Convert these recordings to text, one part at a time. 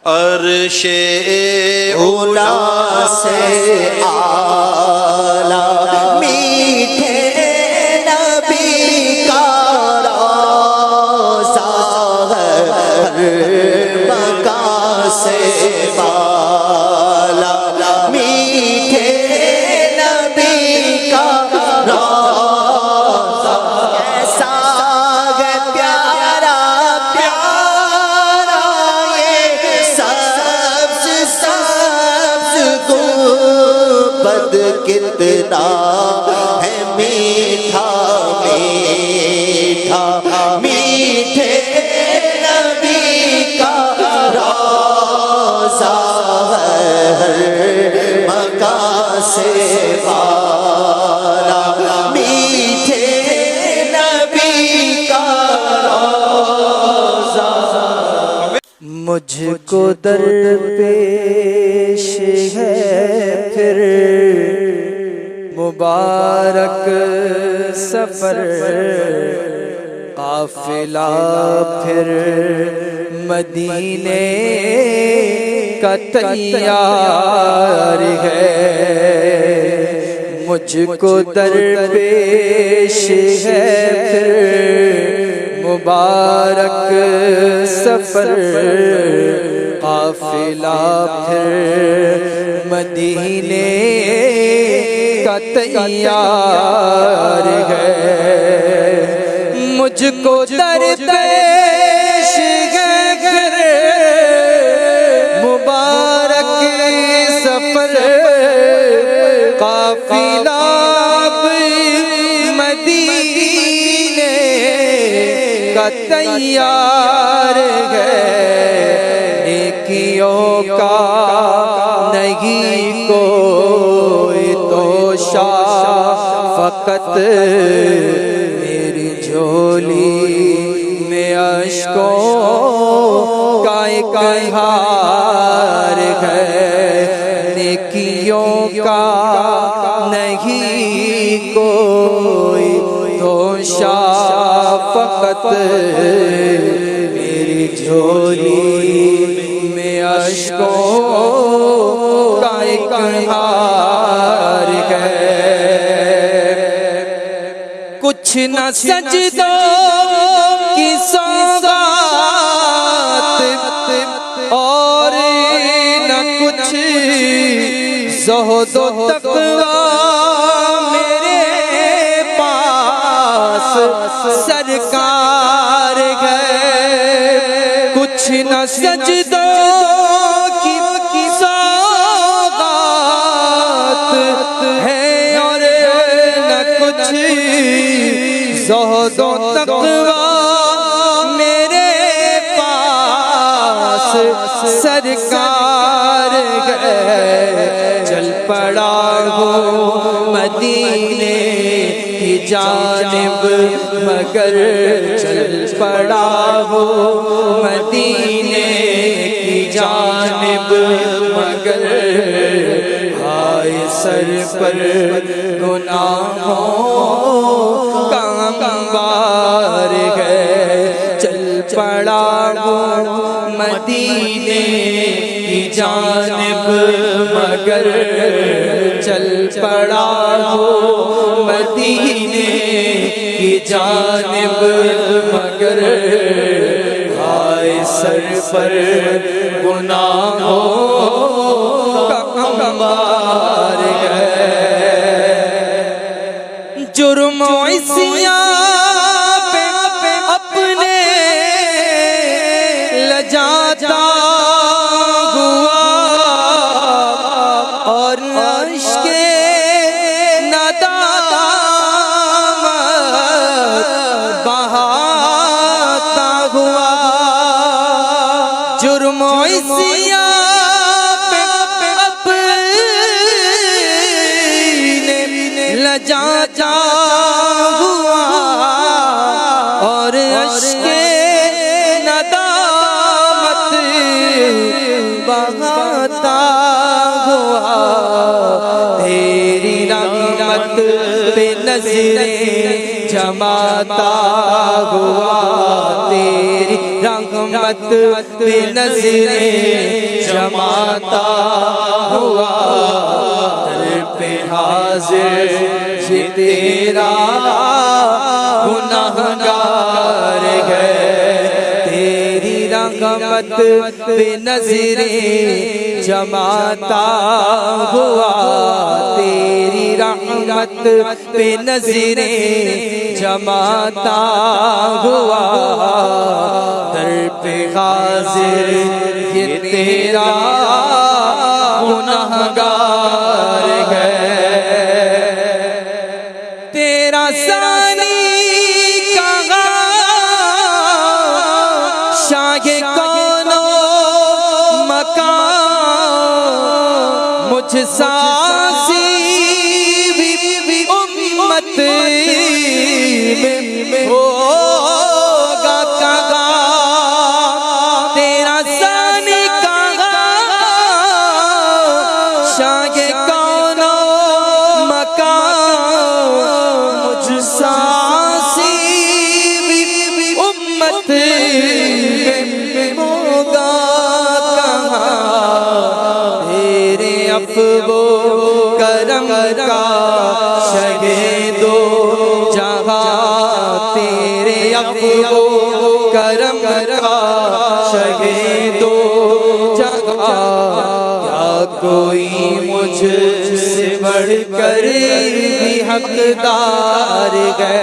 عرش اولا سے اعلیٰ میٹھے نبی کا روضہ ہے، ہر مکان سے بالا میٹھے نبی کا روضہ کیسا ہے پیارا پیارا یہ سبز سبز گنبد کتنا ہے میٹھا میٹھا میٹھے نبی کا روضہ ہے، ہر مکان سے بالا میٹھے نبی کا روضہ۔ مجھ کو درپیش ہے پھر مبارک سفر، قافلہ پھر مدینے کا تیار ہے، مجھ کو درپیش ہے پھر مبارک سفر، قافلہ پھر مدینے کا تیار ہے، مجھ کو درپیش ہے پھر مبارک سفر، قافلہ مدینے کا تیار ہے، نیکیوں کا نہیں کوئی توشہ، فقط میری جھولی میں اشکوں کا ایک ہار ہے، نیکیوں کا نہیں کوئی توشہ، فقط میری جھولی میں اشکوں کا ایک ہار ہے، کچھ نہ سجدوں کی سوغات اور نہ کچھ زہد و تقویٰ میرے پاس سرکار ہے، کچھ نہ سجدوں کی سوغات ہے اور نہ کچھ زہد و تقویٰ میرے پاس سرکار ہے، چل پڑا ہوں مدینے کی جانب مگر چل پڑا ہوں مدینے کی جانب مگر ہائے سر پر گناہوں کا انبار ہے، چل پڑا ہوں مدینے کی جانب مگر چل پڑا ہوں مدینے کی جانب مگر ہائے سر پر گناہوں کا انبار ہے، جرم و عصیاں پہ اپنے لجاتا ہوا اور عشق ندامت بہاتا ہوا، جرم و عصیاں پہ اپنے لجاتا ہوا اور عشق ندامت بہاتا ہوا، تیری رحمت پہ نظریں جماتا ہوا، تیری رحمت پہ نظریں جماتا ہوا در پہ حاضر یہ تیرا گناہگار ہے تیری رحمت پہ نظریں جماتا ہوا تیری رحمت پہ نظریں جماتا ہوا در پہ حاضر یہ تیرا گناہگار ہے تیرا ثانی کہاں شاہ کون و مکان مجھ ساسی بھی امت میں ہوگا کہاں تیرا ثانی کہاں شاہ کون و مکان مجھ ساسی بھی امت میں ہوگا کہاں تیرے عفو کرم کا شگے دو جہاں تیرے عفو کرم کا شگے دو جہاں کیا کوئی مجھ سے بڑھ کر بھی حقدار ہے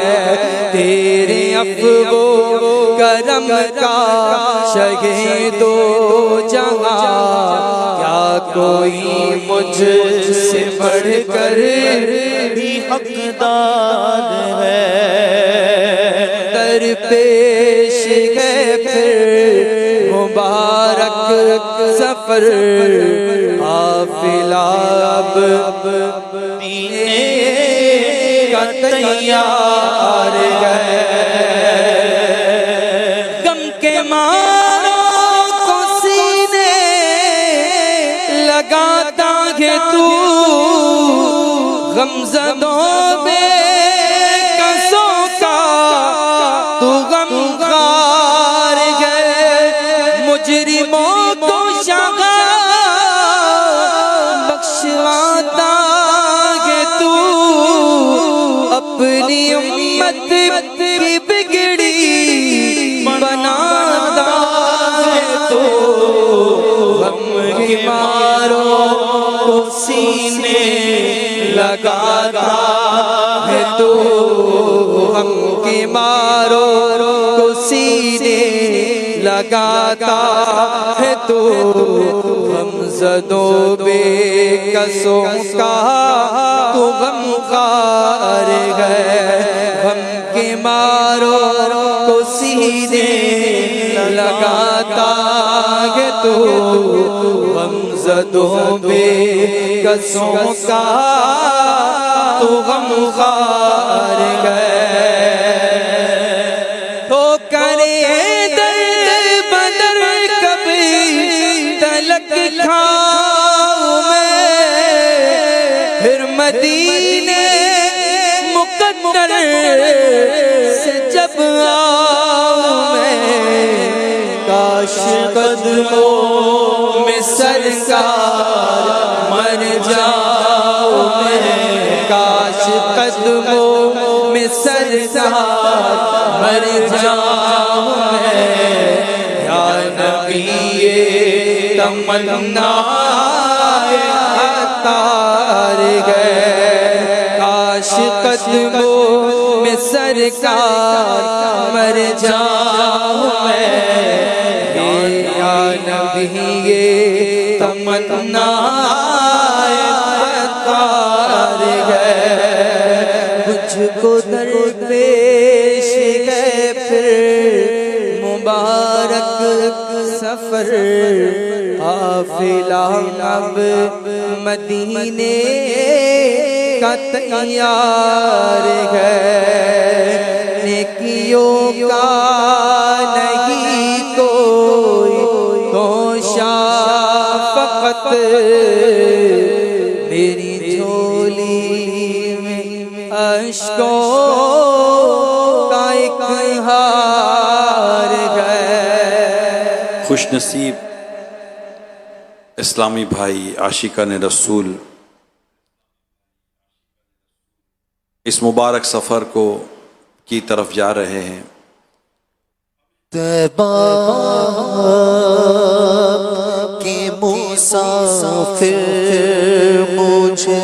تیرے عفو کرم کا شگے دو جہاں کیا کوئی مجھ سے بڑھ کر بھی حقدار ہے در پیش ہے پھر مبارک سفر قافلہ اب پینے کا تیار ہے غم کے ماروں کو سینے لگاتا ہے تو غمزدوں بے کسوں کا تو غمخوار ہے مجرموں کو شگا بخشواتا ہے تو اپنی امت کی بگڑی بناتا ہے تو غم کی ماروں کو سینے لگاتا ہے تو غم کی ماروں کو سینے لگاتا ہے تو غمزدوں بے کسوں کا تو غمخوار ہے غم کے ماروں کو سینے لگاتا ہے تو غمزدوں بے کسوں کا تو غمخوار ہے تو کرے در بدر کبھی تلک کھاؤں میں پھر مدینے مقدر سے جب آؤں میں کاش قدموں میں سرکار مر جاؤں میں کاش قدموں میں سرکار مر جاؤں میں یا نبی تمنا عطار گئے کاش قدموں میں سرکار مر جاؤں میں یا نبی تمنا عطار گئے مجھ کو درپیش گئے پھر مبارک سفر قافلہ اب مدینے کا تیار ہے نیکیوں کا نہیں کوئی توشا فقط میری جھولی میں اشکوں کا ایک ہار ہے خوش نصیب اسلامی بھائی عاشقان رسول اس مبارک سفر کی طرف جا رہے ہیں۔ طیبہ کے مسافر مجھے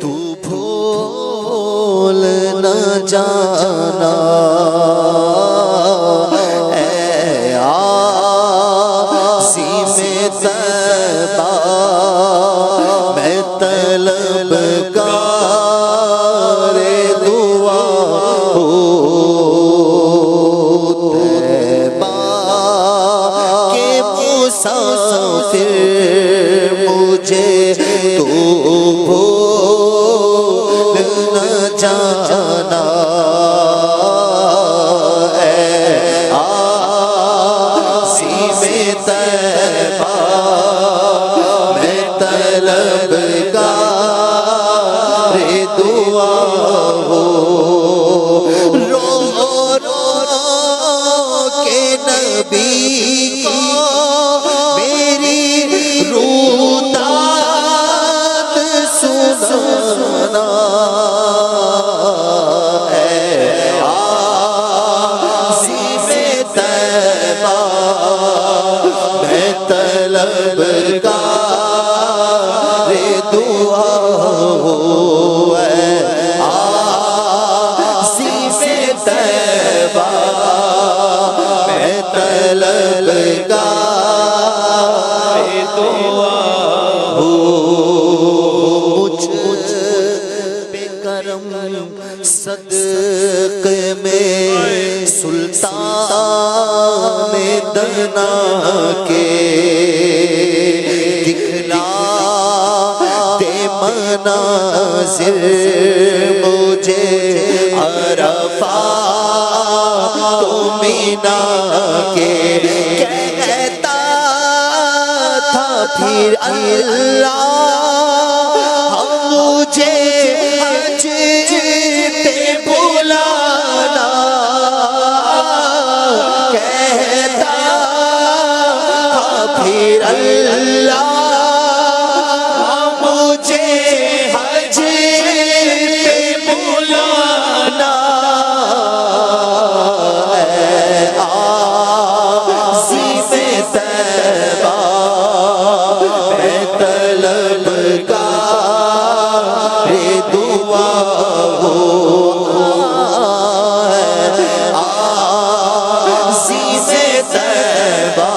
تو بھول نہ جانا، اے عازم طیبہ میں طلبگار دعا مسافر مجھے تو بھول نہ جانا، اے عازم طیبہ میں طلبگار دعا رو رو کے نبی کو سنا، اے عازم طیبہ میں طلبگار دعا ہو، اے عازم طیبہ میں طلبگار دعا صدق میں سلطان دنا کے دکھلا دے مناظر مجھے عرفات و مینا کے، کہتا تھا پھر اللہ مجھے حج پہ بلانا، کہتا پھر اللہ مجھے حج پہ بلانا، اے عازم طیبہ میں طلبگار دعا ہو، عازم طیبہ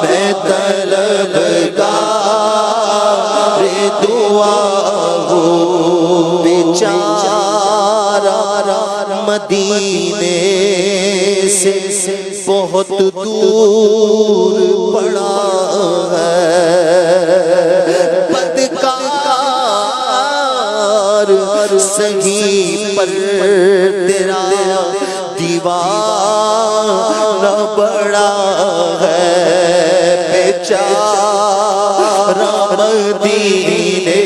میں طلبگار دعا ہو، بیچارہ مدینے سے بہت دور پڑا ہے، بدکار سہی پر تیرا دیوانہ بڑا ہے، بیچارہ مدینے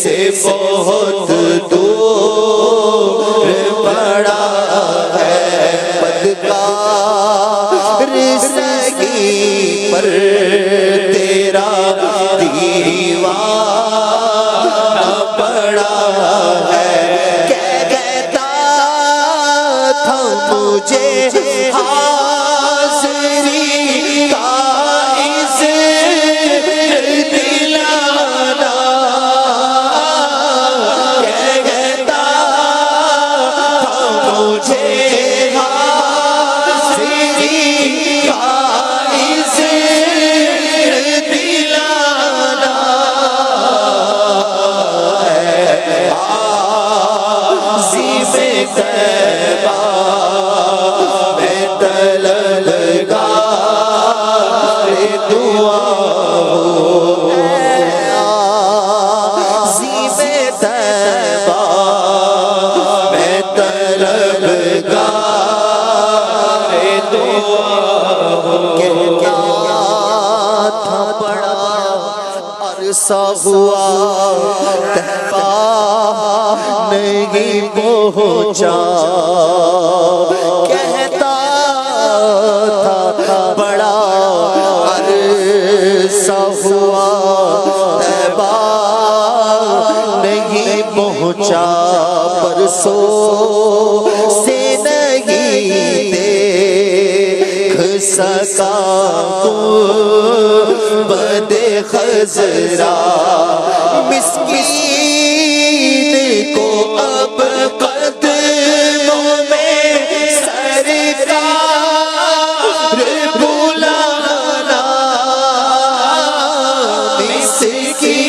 سے بہت دور پڑا ہے، بدکار سہی پر تیرا دیوانہ بڑا ہے، کہتا تھا مجھے حاضری کا عذر دلانا، کہتا تھا مجھے حاضری کا عذر دلانا، عازم طیبہ میں طلبگار دعا ہو، عازم طیبہ میں طلبگار دعا ہو، کیا تھا بڑا عرصہ ہوا طیبہ نہیں پہنچا، کہتا تھا بڑا پہنچا برسوں سے نہیں دیکھ سکا گنبد خضرا مسکین کو اب قدموں میں سرکار بلانا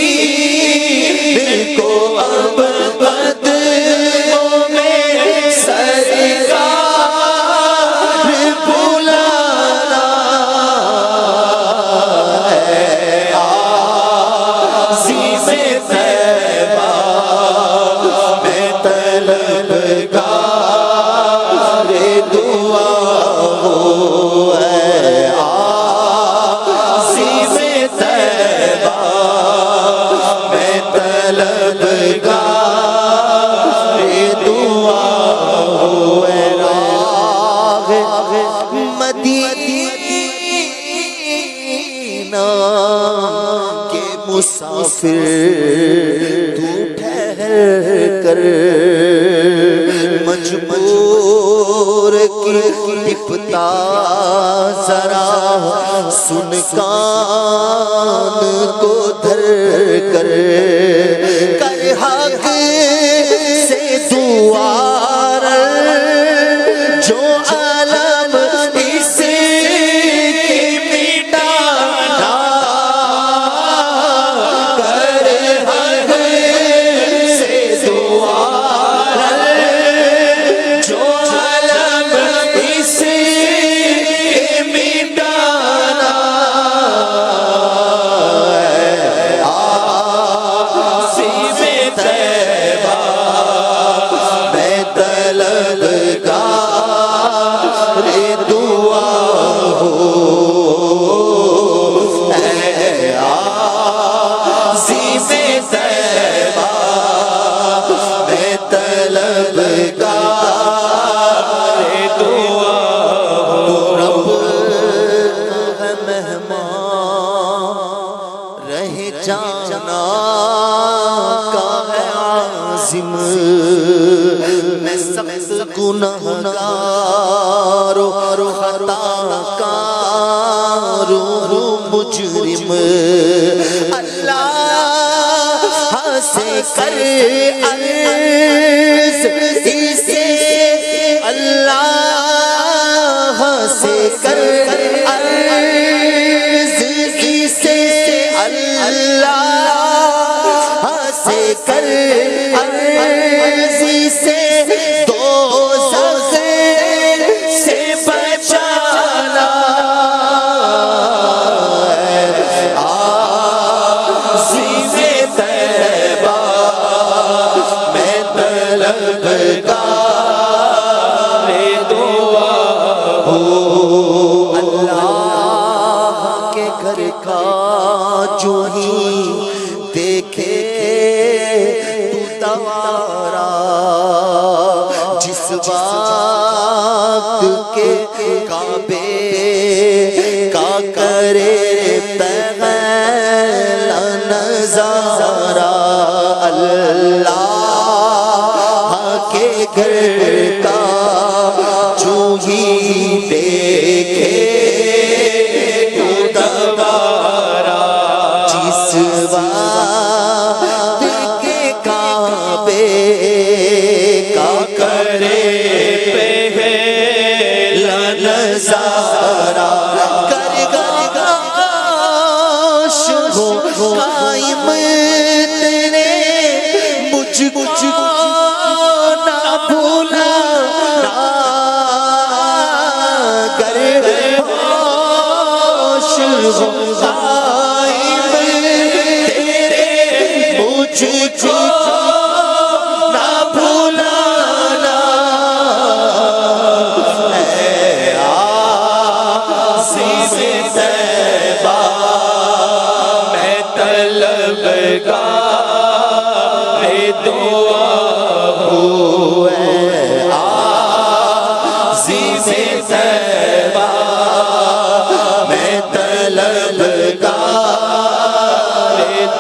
مسکین کو اب قدموں میں سرکار بلانا عظیم طیبہ میں طلبگار دعا ہوں اے عظیم طیبہ میں طلبگار دعا ہوں اے راغ مدینہ کے مسافر تو ٹھہر کر مجبور کی لپتا ذرا سن کان کو دھر کر حق سے دوار جو عالم اس کی مٹانا کر حق سے دوار جو عالم اس کی مٹانا عظیم طیبہ میں طلبگار دعا ہوں اے عظیم طیبہ میں طلبگار دعا ہوں رب کا مہمان رہ جانا کا ہے عازم میں سخت گنہگار و خطا کار و مجرم اللہ سے کر عرض اسے اللہ سے کر عرض اسے اللہ سے کر عرض اسے دوزخ سے بچانا عظیم طیبہ میں طلبگار دعا ہوں اللہ کے گھر کا جو ہی دیکھے تو دوارا جس وقت کے کعبے کا کرے پہلا نظارہ اللہ کے گھر کا جو ہی دیکھے تو دوارا جس وقت کے کعبے کا کرے پہلا نظارہ کر گاش ہو قائم تیرے مجھ کو نہ بھولانا گر ہوش ہو قائم تیرے مجھ کو نہ بھولانا اے عظیم طیبہ میں طلبگار دعا ہوں اے عظیم طیبہ میں طلبگار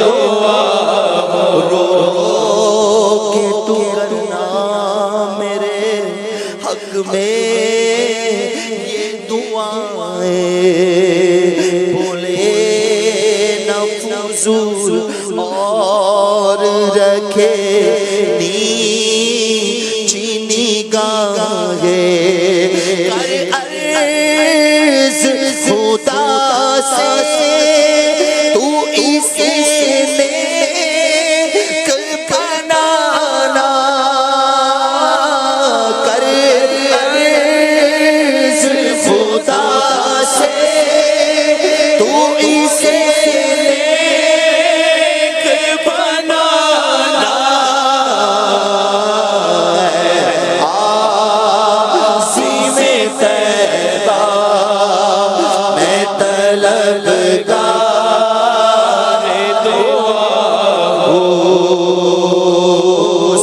دعا ہوں رو کے تو بولے نہ فضول اور رکھے نیچی نگاہیں کر عرض خدا سے تو اسے نیک بنانا کر عرض خدا سے تو اسے نیک بنانا عاصم طیبہ میں طلبگار دعا ہوں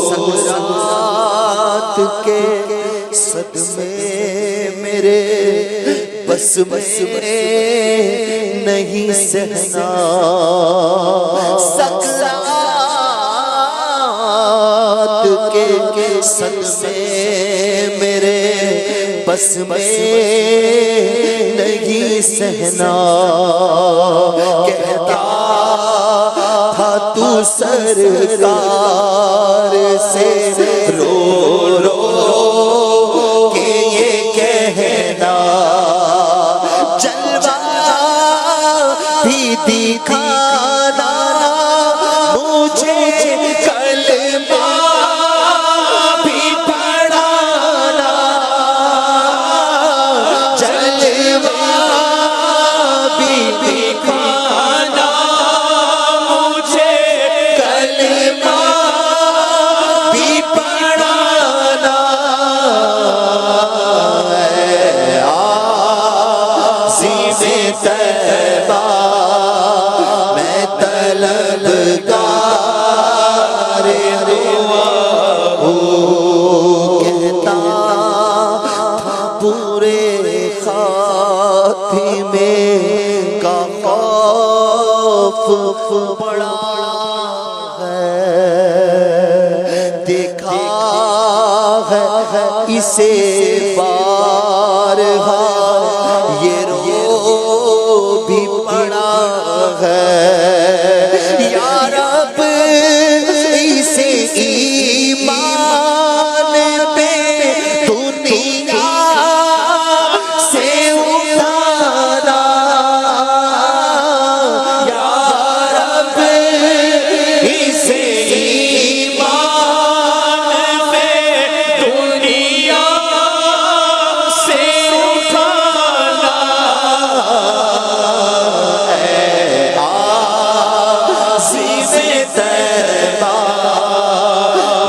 سکرات کے صدمے میرے بس میں نہیں سہنا سکرات کے صدمے میرے بس میں نہیں سہنا کہتا تھا تو سرکار سے رو رو کہ یہ کہنا جلوہ بھی دکھانا مجھے کلمہ بھی پڑھانا جلوہ بھی دکھانا مجھے کلمہ بھی پڑھانا عاصم طیبہ میں طلبگار دعا ہوں کہتا تھا پورے خاتمے کا خوف بڑا ہے دیکھا ہے اسے بارہا یہ رو بھی پڑا ہے یا رب اسے ایمان پہ دنیا سے اتارا یا رب اسے ایمان پہ دنیا سے اٹھانا عاصم طیبہ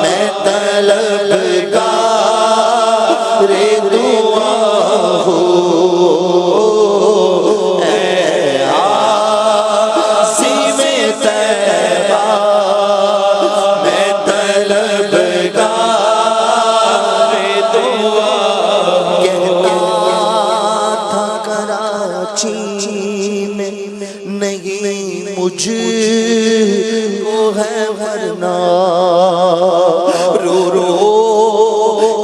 میں طلبگار دعا ہوں عاصم طیبہ میں طلبگار دعا کہتا تھا کراچی میں نہیں مجھ کو ہے ورنہ رو رو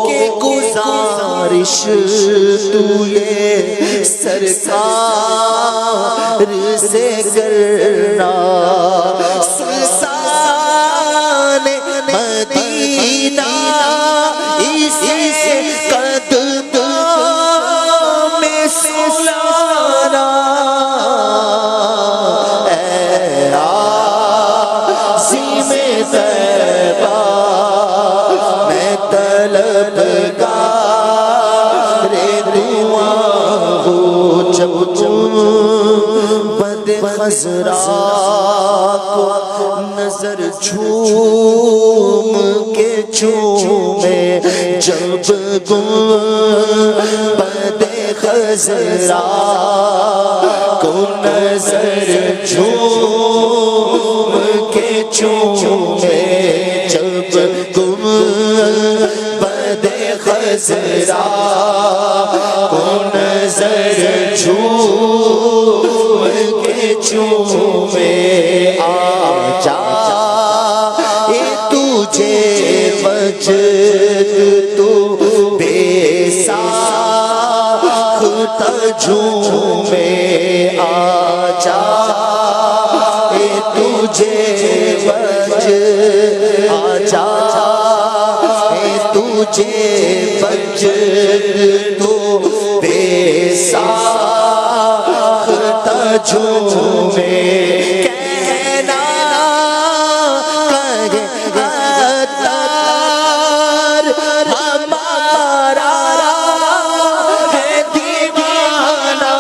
کے گزارش تو یہ سرکار سے کرنا سلطان مدینہ اسی قدموں میں سلانا عاصم طیبہ میں طلبگار دعا ہوں جب تم بد خزرا کو نظر جھوم کے چومے جب بد خزرا کو نظر جھوم کے چومے جب تم بد خزرا کو نظر جھوم کے چومے آ جا تجھے وجد تو بے ساختہ جھومے تجھے مجد تو بے ساختہ جھومے کہنا کہے عطار ہمارا ہے دیوانہ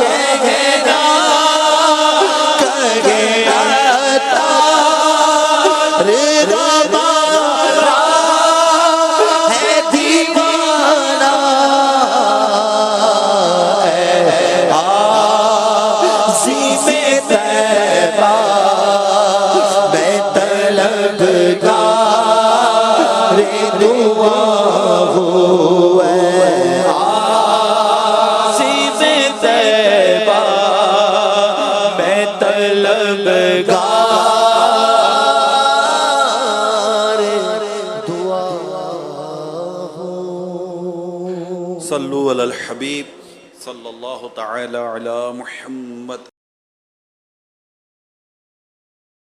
کہنا کہے عطار ہمارا ہے دیوانہ عظیم طیبہ میں طلبگار دعا ہوں عظیم طیبہ میں طلبگار دعا ہوں صلو علی الحبیب صلی اللہ تعالی علی محمد